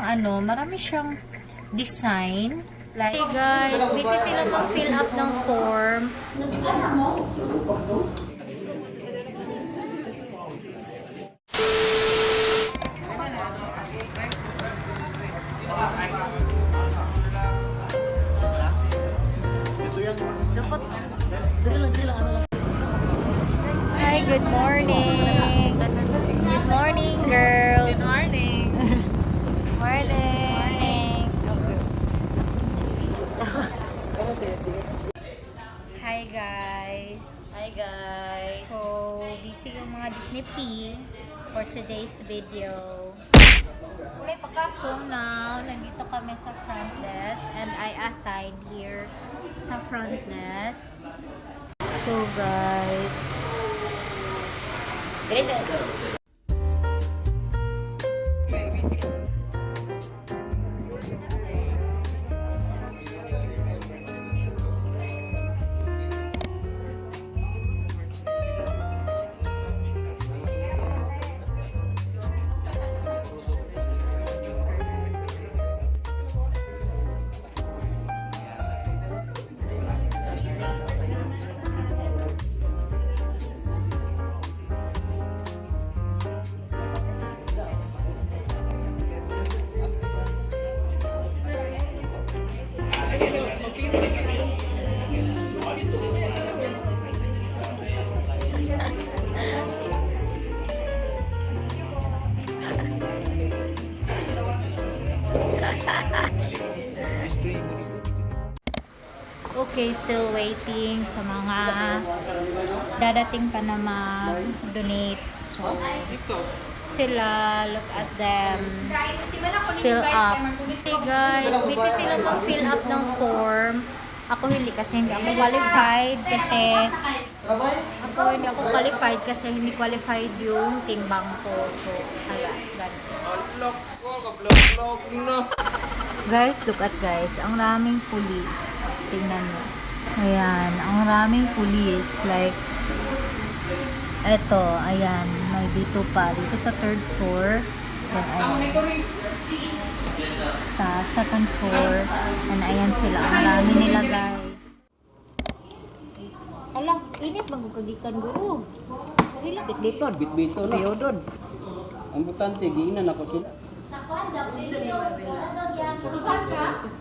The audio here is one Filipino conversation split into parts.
ano, marami siyang design. Like, hey guys, busy sila mag-fill up ng form. Dapat. Hi, good morning. Good morning, girls. Good morning. Morning. Hi, guys. Hi guys. So, busy yung mga Disney P for today's video. So now, nandito kami sa front desk and I assigned here sa front desk. So guys, okay, still waiting sa mga dadating pa na mag-donate. So, sila, look at them, fill up. Hey guys, busy sila mag-fill up ng form. Ako hindi kasi hindi ako qualified kasi hindi qualified yung timbang ko. So, kaya, ganun. Guys, look at guys. Ang raming pulis. Tingnan mo. Ayan. Ang raming pulis. Like, eto. Ayan. May dito pa. Dito sa third floor. Then, ayan. Sa second floor. And ayan sila. Ang dami nila guys. Alam, init magkagikan guro. Bitbiton, bitbiton na yun doon. Ang butante, giinan ako sila.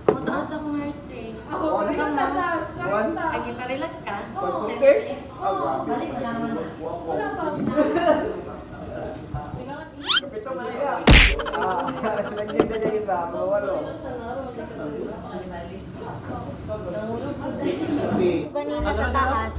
Mataas ako heart rate. Agita relax ka? Balik mo naman. Kanina sa taas.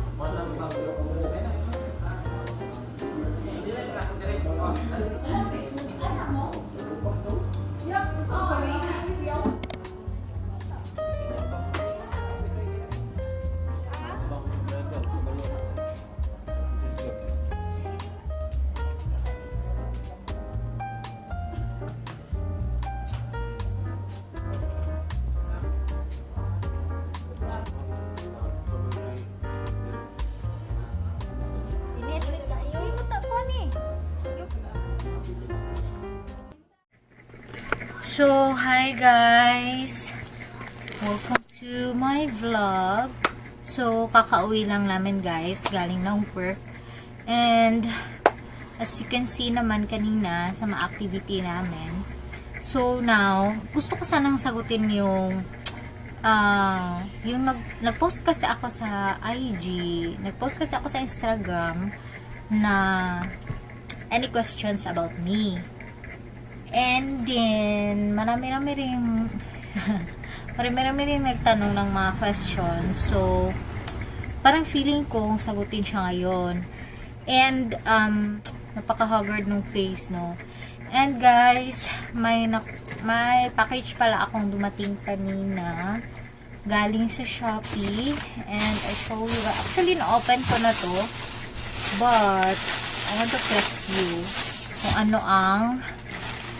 So, hi guys! Welcome to my vlog. So, kakauwi lang namin guys, galing ng work. And, as you can see naman kanina sa mga activity namin. So, now, gusto ko sanang sagutin yung nag-post kasi ako sa IG, nag-post kasi ako sa Instagram na any questions about me. And then, marami-rami rin nagtanong ng mga questions. So, parang feeling ko sagutin siya ngayon. And, napaka-haggard ng face, no? And guys, may package pala akong dumating kanina. Galing sa Shopee. And I show you. Actually, na-open ko na to. But, I want to flex you kung ano ang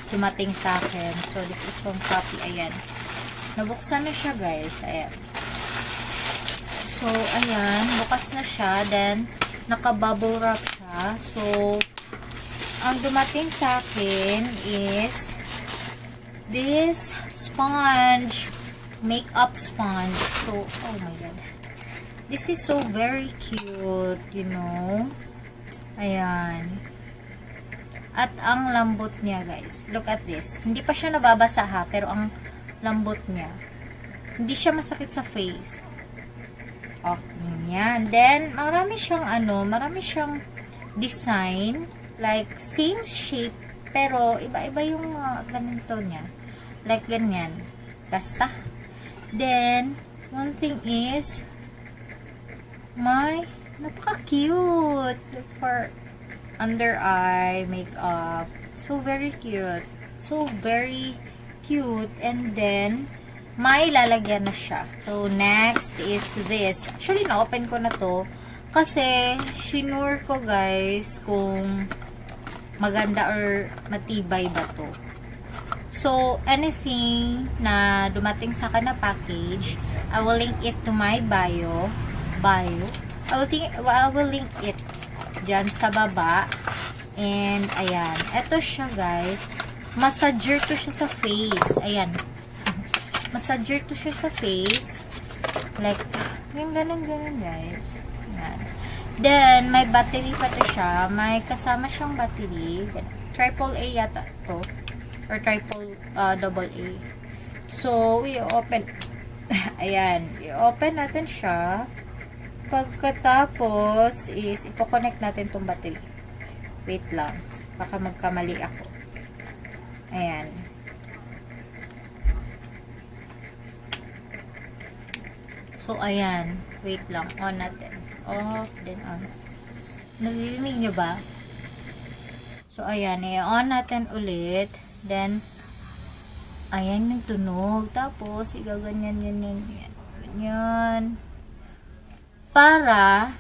dumating sa akin. So, this is from Shopee. Ayan. Nabuksan na siya, guys. Ayan. So, ayan. Bukas na siya. Then, naka-bubble wrap siya. So, ang dumating sa akin is this sponge, makeup sponge. So, oh my god. This is so very cute, you know. Ayan. At ang lambot niya, guys. Look at this. Hindi pa siya nababasa ha, pero ang lambot niya. Hindi siya masakit sa face. Okay, yan. Then, marami siyang design. Like, same shape, pero iba-iba yung ganito niya. Like, ganyan. Basta. Then, one thing is, napaka-cute for under eye makeup. So, very cute. So, very cute. And then, may lalagyan na siya. So, next is this. Actually, na-open ko na to. Kasi, shinure ko guys kung maganda or matibay ba to. So, anything na dumating sa akin na package, I will link it to my bio. I will link it dyan sa baba. And, ayan. Ito siya, guys. Massager to siya sa face. Ayan. Massager to siya sa face. Like, yung ganun-ganun, guys. Ayan. Then, may battery pa to siya. May kasama siyang battery. Triple A yata to. Or triple double A. So, i-open. Ayan. I-open natin siya. Pagkatapos is i-connect natin tong battery. Wait lang. Baka magkamali ako. Ayan. So, ayan. Wait lang. On natin. Off, then on. Naririnig nyo ba? So, ayan. I-on natin ulit. Then, ayan yung tunog. Tapos, igaganyan yan. Ganyan. Para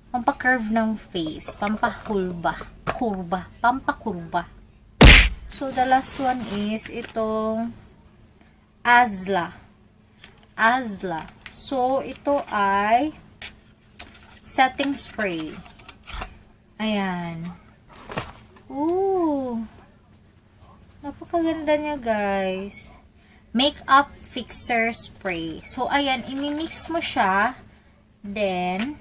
pampaka-curve ng face, pampakurba. So, the last one is itong Azla. So, ito ay setting spray. Ayan. Ooh. Napakaganda niya, guys. Makeup fixer spray. So, ayan, imimix mo siya. Then,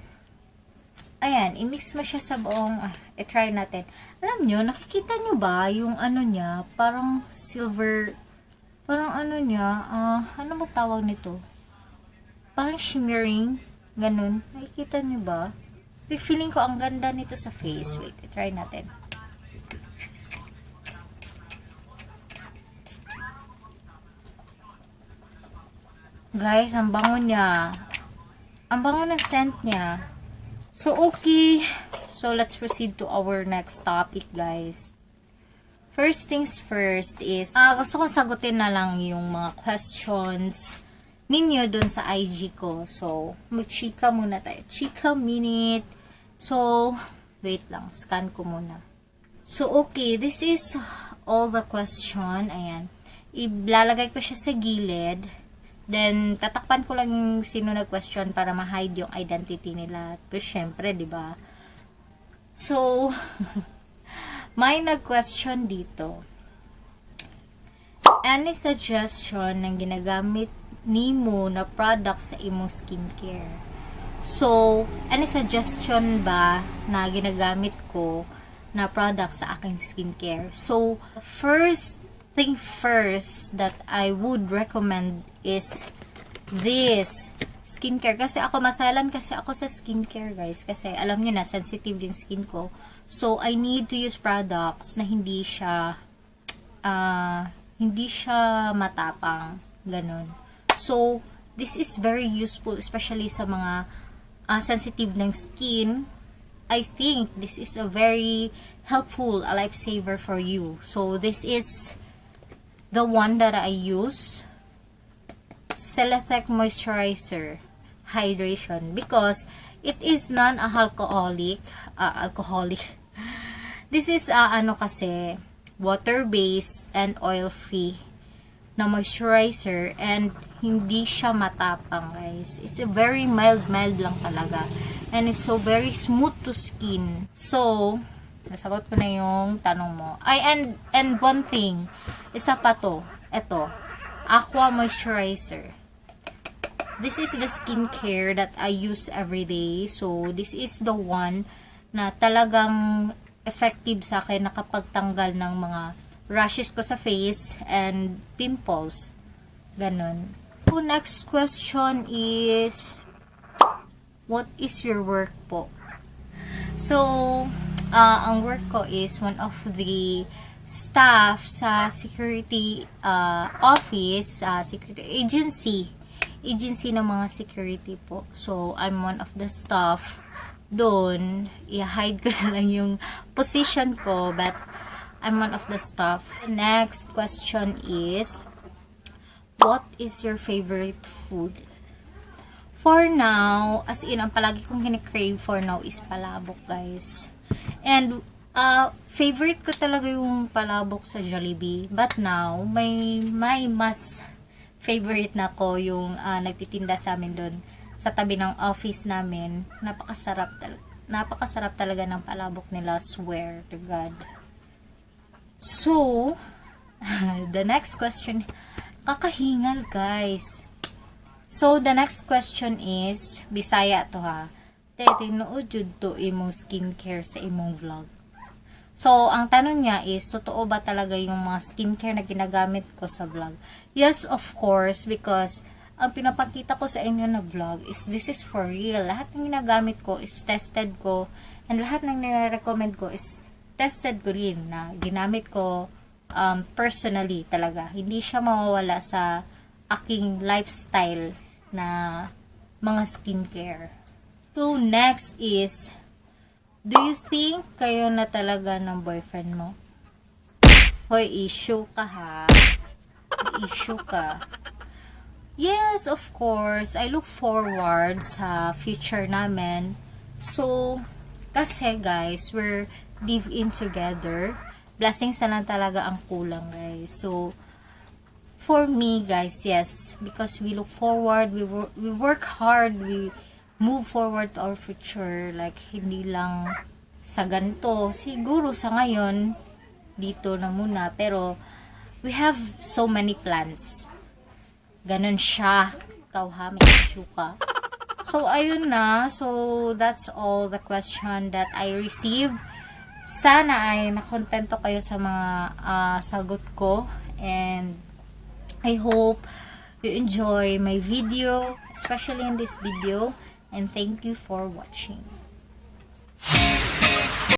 ayan, i-mix mo siya sa buong, i-try natin. Alam nyo, nakikita nyo ba yung ano niya, parang silver, parang ano niya, ano ba tawag nito? Parang shimmering, ganun. Nakikita nyo ba? Feeling ko ang ganda nito sa face. Wait, i-try natin. Guys, ang bango niya. Ang bango ng scent niya. So, okay. So, let's proceed to our next topic, guys. First things first is, gusto kong sagutin na lang yung mga questions ninyo dun sa IG ko. So, mag-chika muna tayo. Chika minute. So, wait lang. Scan ko muna. So, okay. This is all the question. Ayan. Ilalagay ko siya sa gilid. Then, tatakpan ko lang yung sino nag-question para ma-hide yung identity nila. Pero, syempre, diba? So, may nag-question dito. Any suggestion ng ginagamit nimo na product sa imong skincare? So, any suggestion ba na ginagamit ko na product sa aking skincare? So, first thing first that I would recommend is this skincare. Kasi ako, masalan kasi ako sa skincare, guys. Kasi alam nyo na, sensitive din skin ko. So, I need to use products na hindi siya matapang. Ganon. So, this is very useful, especially sa mga sensitive ng skin. I think this is a very helpful, a lifesaver for you. So, this is the one that I use. Celothec Moisturizer Hydration. Because it is non-alcoholic. This is, kasi, water-based and oil-free na moisturizer. And hindi siya matapang, guys. It's a very mild lang talaga. And it's so very smooth to skin. So, nasagot ko na yung tanong mo. Ay, and one thing, isa pa to, eto, Aqua Moisturizer. This is the skincare that I use every day. So, this is the one na talagang effective sa akin, nakapagtanggal ng mga rashes ko sa face and pimples. Ganon. So, next question is, what is your work po? So, ang work ko is one of the staff sa security office, security agency ng mga security po. So, I'm one of the staff doon. I-hide ko na lang yung position ko, but I'm one of the staff. Next question is, what is your favorite food? For now, as in, ang palagi kong kinikrave for now is palabok, guys. And, favorite ko talaga yung palabok sa Jollibee. But now, may mas favorite na ko yung nagtitinda sa amin doon sa tabi ng office namin. Napakasarap talaga ng palabok nila, swear to God. So, the next question, kakahingal, guys. So, the next question is, Bisaya to ha. Tinuod jud to imong skincare sa imong vlog. So, ang tanong niya is, totoo ba talaga yung mga skincare na ginagamit ko sa vlog? Yes, of course, because ang pinapakita ko sa inyo na vlog is, this is for real. Lahat ng ginagamit ko is tested ko, and lahat ng nire-recommend ko is tested ko rin na ginamit ko personally talaga. Hindi siya mawawala sa aking lifestyle na mga skincare. So, next is, do you think kayo na talaga ng boyfriend mo? Hoy, issue ka ha. Issue ka. Yes, of course. I look forward sa future namin. So, kasi guys, we're live-in together. Blessings na lang talaga ang kulang, guys. So, for me, guys, yes, because we look forward, we work hard, we move forward to our future, like, hindi lang sa ganito. Siguro sa ngayon, dito na muna, pero we have so many plans. Ganon siya. Ikaw ha, may issue ka. So, ayun na. So, that's all the question that I received. Sana ay nakontento kayo sa mga sagot ko. And I hope you enjoy my video, especially in this video. And thank you for watching.